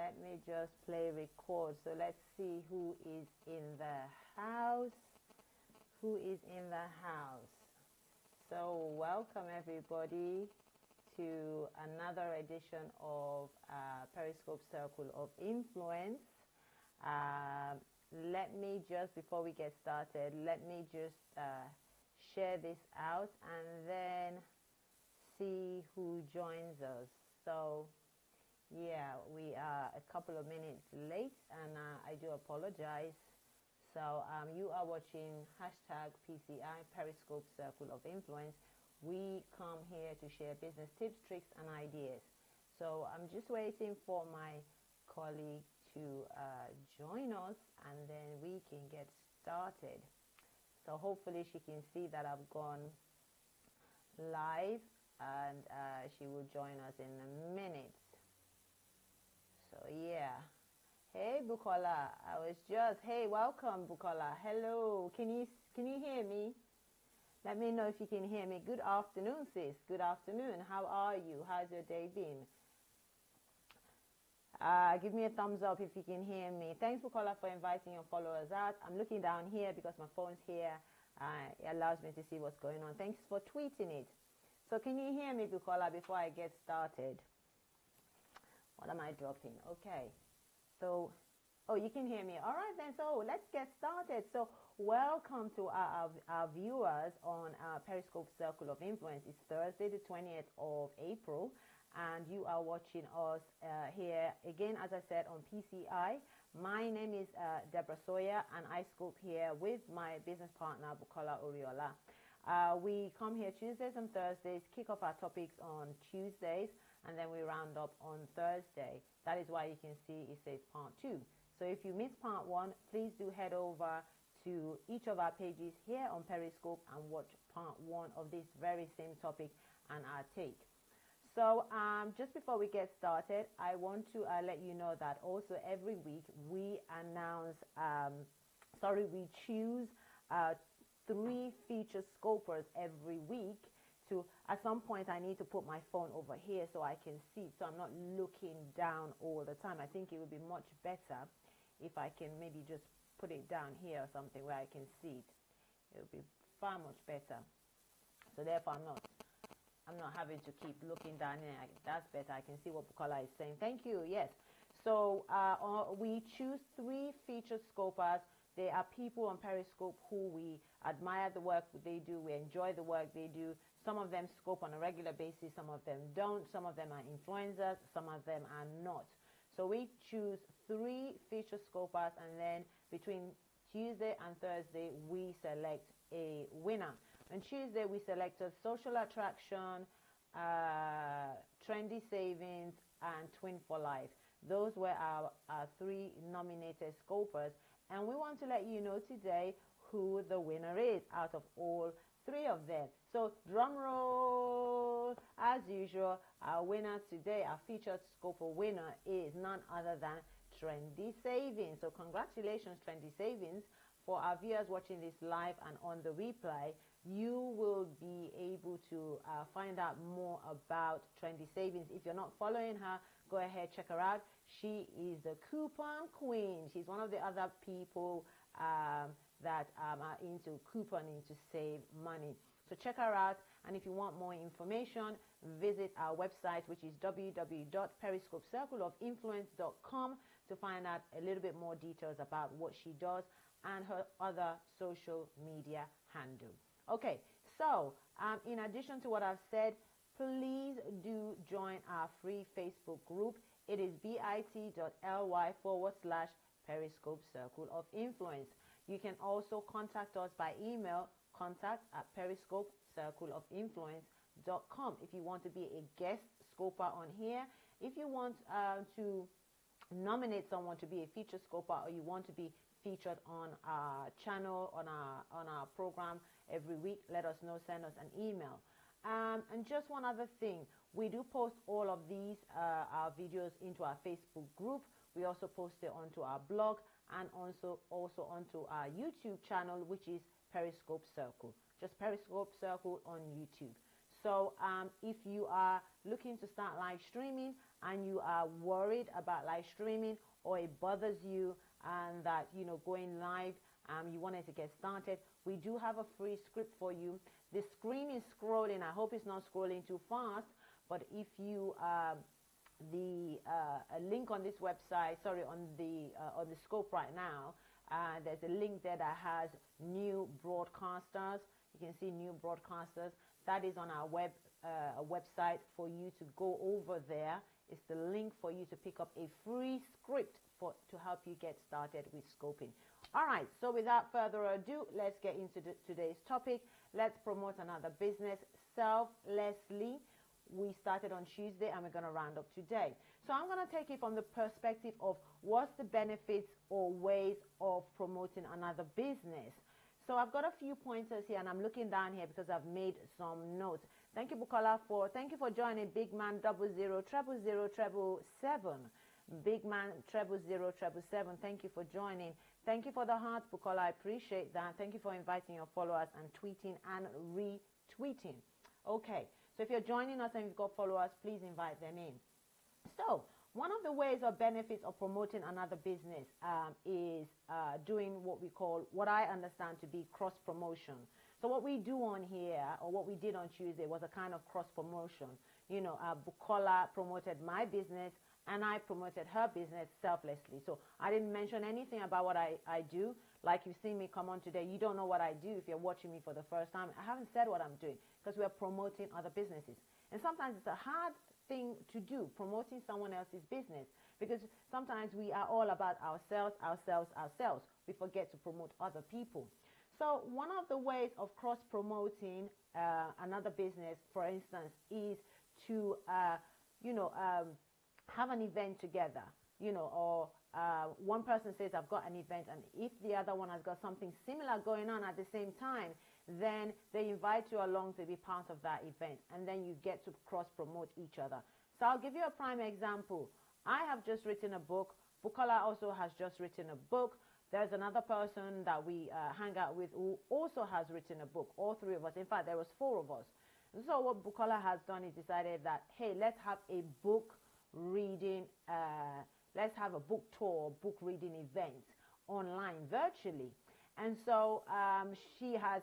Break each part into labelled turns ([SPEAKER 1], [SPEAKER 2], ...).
[SPEAKER 1] let me just play record. So let's see who is in the house. Who is in the house? So welcome everybody to another edition of Periscope Circle of Influence. Let me just, before we get started, let me just share this out and then see who joins us. So yeah, we are a couple of minutes late, and I do apologize. So you are watching hashtag PCI, Periscope Circle of Influence. We come here to share business tips, tricks, and ideas. So I'm just waiting for my colleague to join us, and then we can get started. So hopefully she can see that I've gone live, and she will join us in a minute. So yeah. Hey Bukola, hey, welcome Bukola. Hello, can you hear me? Let me know if you can hear me. Good afternoon, sis. Good afternoon. How are you? How's your day been? Give me a thumbs up if you can hear me. Thanks Bukola for inviting your followers out. I'm looking down here because my phone's here. It allows me to see what's going on. Thanks for tweeting it. So can you hear me, Bukola, before I get started? What am I dropping? Okay. So, oh, you can hear me. All right, then. So let's get started. So welcome to our viewers on Periscope Circle of Influence. It's Thursday, the 20th of April, and you are watching us here again, as I said, on PCI. My name is Deborah Sawyerr, and I scope here with my business partner, Bukola Oriola. We come here Tuesdays and Thursdays, kick off our topics on Tuesdays, and then we round up on Thursday. That is why you can see it says part 2. So if you missed part 1, please do head over to each of our pages here on Periscope and watch part 1 of this very same topic and our take. So just before we get started, I want to let you know that also every week we announce, we choose 3 feature scopers every week. At some point I need to put my phone over here so I can see, so I'm not looking down all the time. I think it would be much better if I can maybe just put it down here or something where I can see it. It would be far much better. So therefore I'm not having to keep looking down here. That's better. I can see what Bukola is saying. Thank you. Yes. So we choose 3 featured scopers. They are people on Periscope who we admire the work they do. We enjoy the work they do. Some of them scope on a regular basis. Some of them don't. Some of them are influencers. Some of them are not. So we choose 3 feature scopers, and then between Tuesday and Thursday, we select a winner. On Tuesday, we selected social attraction, trendy savings, and twin for life. Those were our 3 nominated scopers. And we want to let you know today who the winner is out of all 3 of them. So drum roll, as usual, our winner today, our featured scoper winner, is none other than Trendy Savings. So congratulations, Trendy Savings. For our viewers watching this live and on the replay, you will be able to find out more about Trendy Savings. If you're not following her, go ahead, check her out. She is the coupon queen. She's one of the other people that are into couponing to save money. So check her out, and if you want more information, visit our website, which is www.periscopecircleofinfluence.com, to find out a little bit more details about what she does and her other social media handle. Okay, so in addition to what I've said, please do join our free Facebook group. It is bit.ly/Periscope Circle of Influence. You can also contact us by email, contact@periscopecircleofinfluence.com. if you want to be a guest scoper on here, if you want to nominate someone to be a featured scoper, or you want to be featured on our channel, on our program every week, let us know. Send us an email. And just one other thing, we do post all of these our videos into our Facebook group. We also post it onto our blog and also onto our YouTube channel, which is Periscope Circle. Just Periscope Circle on YouTube. So if you are looking to start live streaming and you are worried about live streaming, or it bothers you and that, you know, going live, you wanted to get started, we do have a free script for you. The screen is scrolling. I hope it's not scrolling too fast, but if you a link on this website, sorry, on the scope right now, there's a link there that has new broadcasters. You can see new broadcasters. That is on our website for you to go over there. It's the link for you to pick up a free script to help you get started with scoping. All right, so without further ado, let's get into today's topic. Let's promote another business, Selflessly. We started on Tuesday and we're going to round up today. So I'm going to take it from the perspective of what's the benefits or ways of promoting another business. So I've got a few pointers here, and I'm looking down here because I've made some notes. Thank you, Bukola, thank you for joining. Big Man 000077. Big Man 000077. Thank you for joining. Thank you for the heart, Bukola. I appreciate that. Thank you for inviting your followers and tweeting and retweeting. Okay, so if you're joining us and you've got followers, please invite them in. So one of the ways or benefits of promoting another business is doing what we call, what I understand to be cross promotion. So what we do on here, or what we did on Tuesday, was a kind of cross promotion. You know, Bukola promoted my business and I promoted her business selflessly. So I didn't mention anything about what I do. Like you've seen me come on today, you don't know what I do if you're watching me for the first time. I haven't said what I'm doing because we're promoting other businesses. And sometimes it's a hard thing to do, promoting someone else's business, because sometimes we are all about ourselves. We forget to promote other people. So one of the ways of cross-promoting another business, for instance, is to, have an event together, or one person says, I've got an event, and if the other one has got something similar going on at the same time, then they invite you along to be part of that event, and then you get to cross-promote each other. So I'll give you a prime example. I have just written a book. Bukola also has just written a book. There's another person that we hang out with who also has written a book, all three of us. In fact, there was 4 of us. So what Bukola has done is decided that, hey, let's have a book reading, let's have a book tour, book reading event online, virtually. And so she has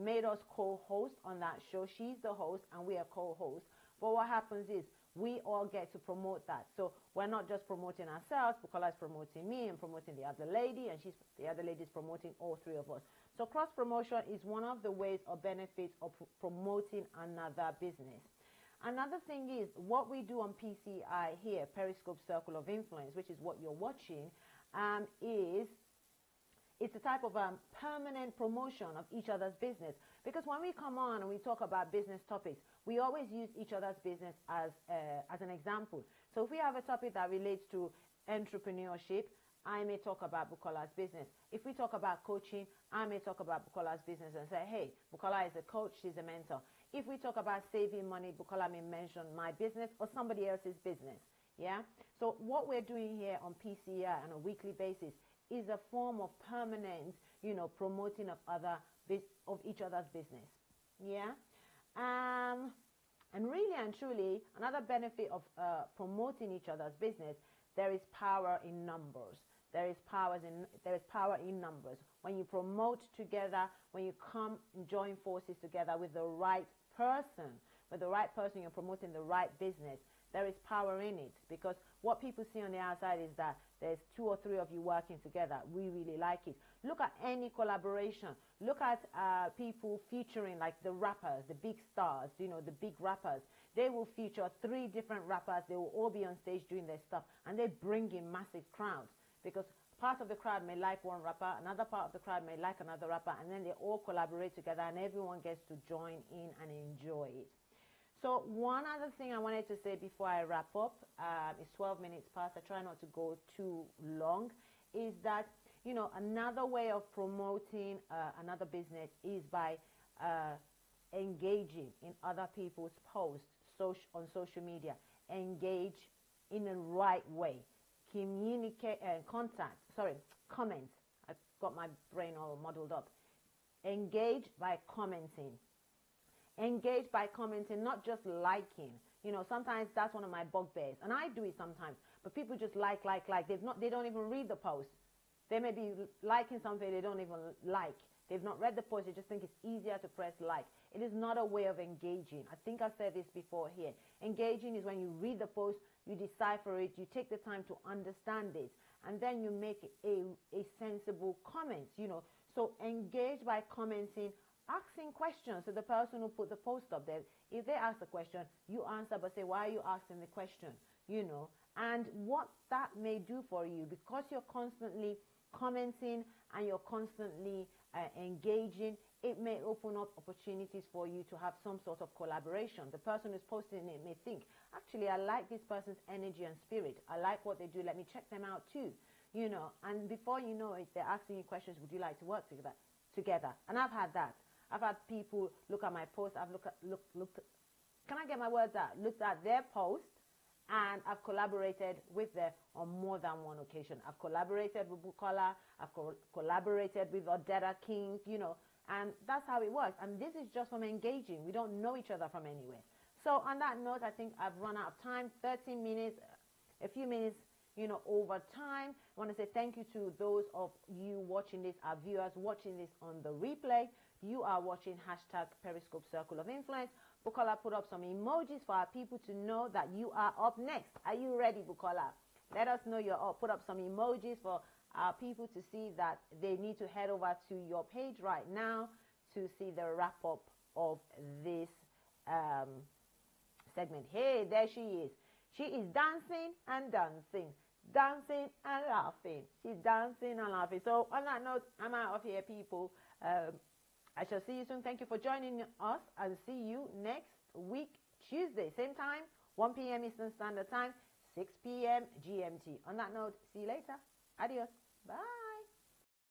[SPEAKER 1] made us co-host on that show. She's the host and we are co-hosts. But what happens is we all get to promote that. So we're not just promoting ourselves. Bukola is promoting me and promoting the other lady, and the other lady is promoting all 3 of us. So cross-promotion is one of the ways or benefits of promoting another business. Another thing is what we do on PCI here, Periscope Circle of Influence, which is what you're watching, it's a type of permanent promotion of each other's business. Because when we come on and we talk about business topics, we always use each other's business as an example. So if we have a topic that relates to entrepreneurship, I may talk about Bukola's business. If we talk about coaching, I may talk about Bukola's business and say, hey, Bukola is a coach, she's a mentor. If we talk about saving money, Bukola may mention my business or somebody else's business. Yeah. So what we're doing here on PCI on a weekly basis is a form of permanent, promoting of each other's business. Yeah. And really and truly, another benefit of promoting each other's business, there is power in numbers. There is power in numbers. When you promote together, when you come and join forces together with the right person, you're promoting the right business, there is power in it. Because what people see on the outside is that there's 2 or 3 of you working together. We really like it. Look at any collaboration. Look at people featuring, like the rappers, the big stars, the big rappers. They will feature 3 different rappers. They will all be on stage doing their stuff, and they bring in massive crowds, because part of the crowd may like one rapper, another part of the crowd may like another rapper, and then they all collaborate together and everyone gets to join in and enjoy it. So one other thing I wanted to say before I wrap up, it's 12 minutes past, I try not to go too long, is that, another way of promoting another business is by engaging in other people's posts on social media. Engage in the right way. Comment. I've got my brain all muddled up. Engage by commenting. Engage by commenting, not just liking. You know, sometimes that's one of my bugbears, and I do it sometimes. But people just like. They don't even read the post. They may be liking something they don't even like. They've not read the post. They just think it's easier to press like. It is not a way of engaging. I think I've said this before here. Engaging is when you read the post, you decipher it, you take the time to understand it, and then you make a sensible comment, you know. So engage by commenting, asking questions. So the person who put the post up there, if they ask the question, you answer, but say, why are you asking the question? You know, and what that may do for you, because you're constantly commenting and you're constantly engaging, it may open up opportunities for you to have some sort of collaboration. The person who's posting it may think, actually, I like this person's energy and spirit. I like what they do. Let me check them out too. You know, and before you know it, they're asking you questions. Would you like to work together? And I've had that. I've had people look at my post. I've looked. Can I get my words out? Looked at their post, and I've collaborated with them on more than one occasion. I've collaborated with Bukola. I've collaborated with Odetta King. You know, and that's how it works. And this is just from engaging. We don't know each other from anywhere. So on that note, I think I've run out of time. 13 minutes, a few minutes, you know, over time. I want to say thank you to those of you watching this, our viewers watching this on the replay. You are watching hashtag Periscope Circle of Influence. Bukola put up some emojis for our people to know that you are up next. Are you ready, Bukola? Let us know you're up. Put up some emojis for our people to see that they need to head over to your page right now to see the wrap-up of this segment. Hey, there she is. She is dancing and dancing, dancing and laughing. She's dancing and laughing. So on that note, I'm out of here, people. I shall see you soon. Thank you for joining us, and see you next week, Tuesday, same time, 1 p.m. Eastern Standard Time, 6 p.m. GMT. On that note, see you later. Adios. Bye.